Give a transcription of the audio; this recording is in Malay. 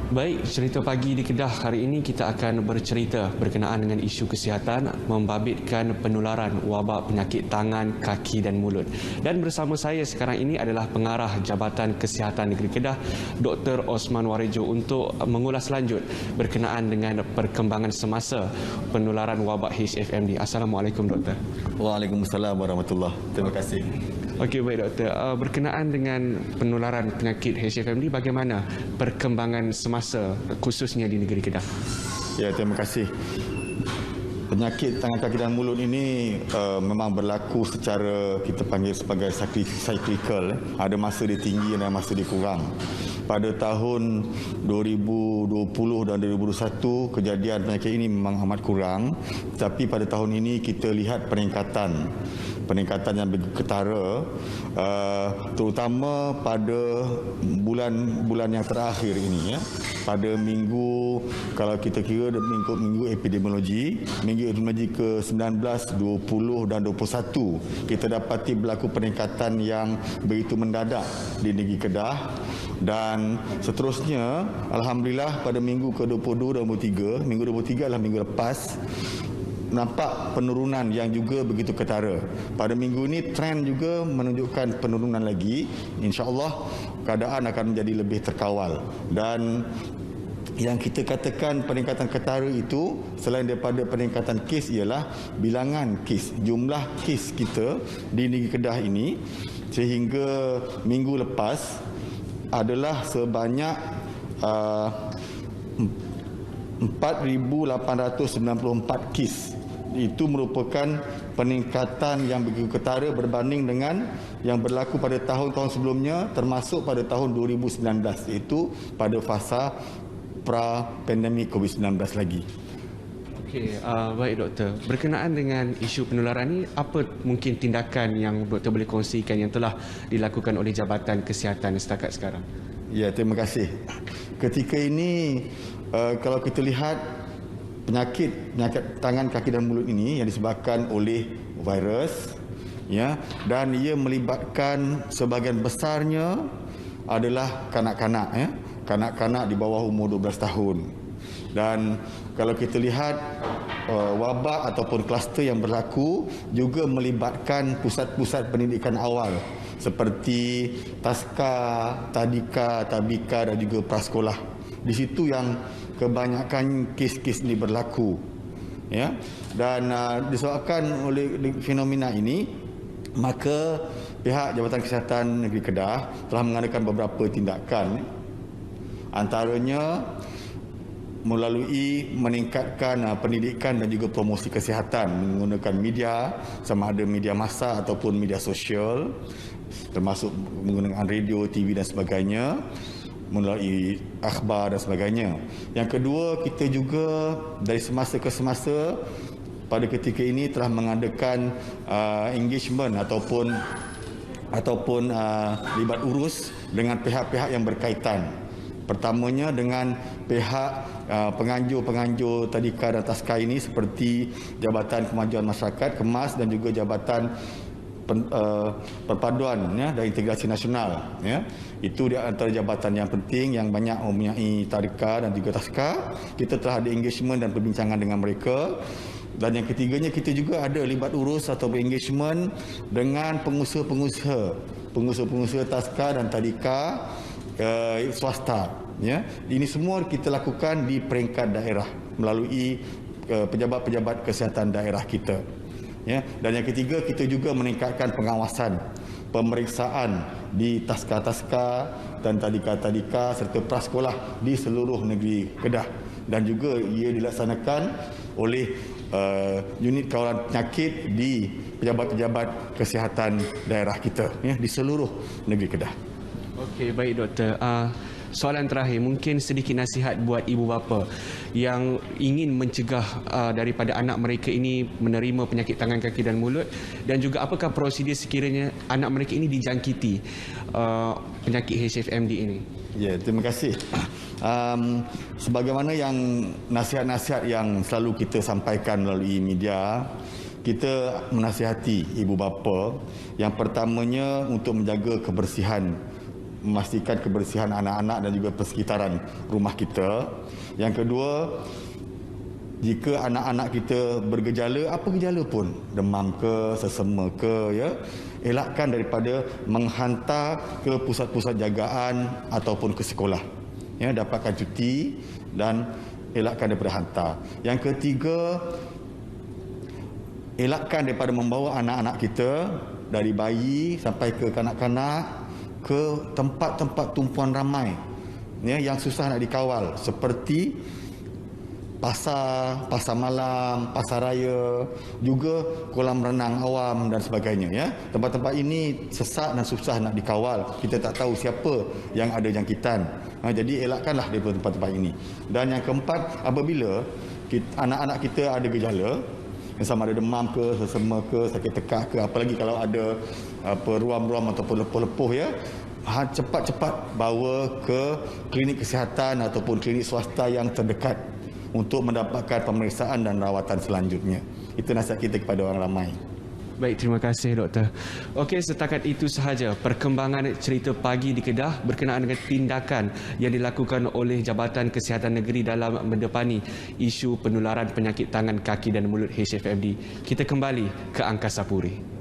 Baik, cerita pagi di Kedah hari ini kita akan bercerita berkenaan dengan isu kesihatan membabitkan penularan wabak penyakit tangan, kaki dan mulut. Dan bersama saya sekarang ini adalah pengarah Jabatan Kesihatan Negeri Kedah, Dr. Osman Warejo untuk mengulas lanjut berkenaan dengan perkembangan semasa penularan wabak HFMD. Assalamualaikum Doktor. Waalaikumsalam warahmatullahi. Terima kasih. Okey, baik Doktor. Berkenaan dengan penularan penyakit HFMD, bagaimana perkembangan semasa khususnya di negeri Kedah? Ya, terima kasih. Penyakit tangan, kaki dan mulut ini memang berlaku secara kita panggil sebagai cyclical. Ada masa dia tinggi dan masa dia kurang. Pada tahun 2020 dan 2021 kejadian penyakit ini memang amat kurang, tapi pada tahun ini kita lihat peningkatan yang begitu ketara, terutama pada bulan yang terakhir ini, ya. Pada minggu, kalau kita kira minggu epidemiologi ke-19, 20 dan 21, kita dapati berlaku peningkatan yang begitu mendadak di negeri Kedah. Dan seterusnya, alhamdulillah pada minggu ke-22 dan 23, minggu 23 adalah minggu lepas, nampak penurunan yang juga begitu ketara. Pada minggu ini trend juga menunjukkan penurunan lagi. InsyaAllah keadaan akan menjadi lebih terkawal. Dan yang kita katakan peningkatan ketara itu, selain daripada peningkatan kes, ialah bilangan kes, jumlah kes kita di negeri Kedah ini sehingga minggu lepas adalah sebanyak 4,894 kes. Itu merupakan peningkatan yang begitu ketara berbanding dengan yang berlaku pada tahun-tahun sebelumnya, termasuk pada tahun 2019, iaitu pada fasa pra-pandemik COVID-19 lagi. Okey, baik Doktor. Berkenaan dengan isu penularan ini, apa mungkin tindakan yang Doktor boleh kongsikan yang telah dilakukan oleh Jabatan Kesihatan setakat sekarang? Ya, terima kasih. Ketika ini, kalau kita lihat penyakit tangan, kaki dan mulut ini yang disebabkan oleh virus, ya, dan ia melibatkan sebahagian besarnya adalah kanak-kanak, ya, kanak-kanak di bawah umur 12 tahun. Dan kalau kita lihat wabak ataupun kluster yang berlaku juga melibatkan pusat-pusat pendidikan awal seperti taska, tadika, tabika dan juga prasekolah. Di situ yang kebanyakan kes-kes ini berlaku, ya. Dan disebabkan oleh fenomena ini, maka pihak Jabatan Kesihatan Negeri Kedah telah mengadakan beberapa tindakan, antaranya melalui meningkatkan pendidikan dan juga promosi kesihatan menggunakan media, sama ada media massa ataupun media sosial, termasuk menggunakan radio, TV dan sebagainya, melalui akhbar dan sebagainya. Yang kedua, kita juga dari semasa ke semasa pada ketika ini telah mengadakan engagement ataupun libat urus dengan pihak-pihak yang berkaitan. Pertamanya dengan pihak penganjur tadika dan taska ini seperti Jabatan Kemajuan Masyarakat KEMAS dan juga Jabatan Perpaduan, ya, dan Integrasi Nasional, ya. Itu di antara jabatan yang penting yang banyak mempunyai tadika dan juga taska. Kita telah ada engagement dan perbincangan dengan mereka. Dan yang ketiganya, kita juga ada libat urus atau engagement dengan pengusaha-pengusaha taska dan tadika swasta, ya. Ini semua kita lakukan di peringkat daerah melalui pejabat-pejabat kesihatan daerah kita, ya. Dan yang ketiga, kita juga meningkatkan pengawasan, pemeriksaan di taska-taska dan tadika-tadika serta prasekolah di seluruh negeri Kedah, dan juga ia dilaksanakan oleh unit kawalan penyakit di pejabat-pejabat kesihatan daerah kita, ya, di seluruh negeri Kedah. Okey, baik Doktor. Soalan terakhir, mungkin sedikit nasihat buat ibu bapa yang ingin mencegah daripada anak mereka ini menerima penyakit tangan, kaki dan mulut, dan juga apakah prosedur sekiranya anak mereka ini dijangkiti penyakit HFMD ini? Ya, terima kasih. Sebagaimana yang nasihat-nasihat yang selalu kita sampaikan melalui media, kita menasihati ibu bapa yang pertamanya untuk menjaga kebersihan memastikan kebersihan anak-anak dan juga persekitaran rumah kita. Yang kedua, jika anak-anak kita bergejala, apa gejala pun, demam ke, sesama ke, ya, elakkan daripada menghantar ke pusat-pusat jagaan ataupun ke sekolah. Ya, dapatkan cuti dan elakkan daripada hantar. Yang ketiga, elakkan daripada membawa anak-anak kita dari bayi sampai ke kanak-kanak ke tempat-tempat tumpuan ramai, ya, yang susah nak dikawal, seperti pasar malam, pasar raya, juga kolam renang awam dan sebagainya, ya. Tempat-tempat ini sesak dan susah nak dikawal. Kita tak tahu siapa yang ada jangkitan. Jadi elakkanlah daripada tempat-tempat ini. Dan yang keempat, apabila anak-anak kita ada gejala, sama ada demam ke, sesama ke, sakit tekak ke, apalagi kalau ada ruam-ruam ataupun lepuh-lepuh, ya, cepat-cepat bawa ke klinik kesihatan ataupun klinik swasta yang terdekat untuk mendapatkan pemeriksaan dan rawatan selanjutnya. Itu nasihat kita kepada orang ramai. Baik, terima kasih doktor. Okey, setakat itu sahaja perkembangan cerita pagi di Kedah berkenaan dengan tindakan yang dilakukan oleh Jabatan Kesihatan Negeri dalam mendepani isu penularan penyakit tangan, kaki dan mulut HFMD. Kita kembali ke Angkasa Puri.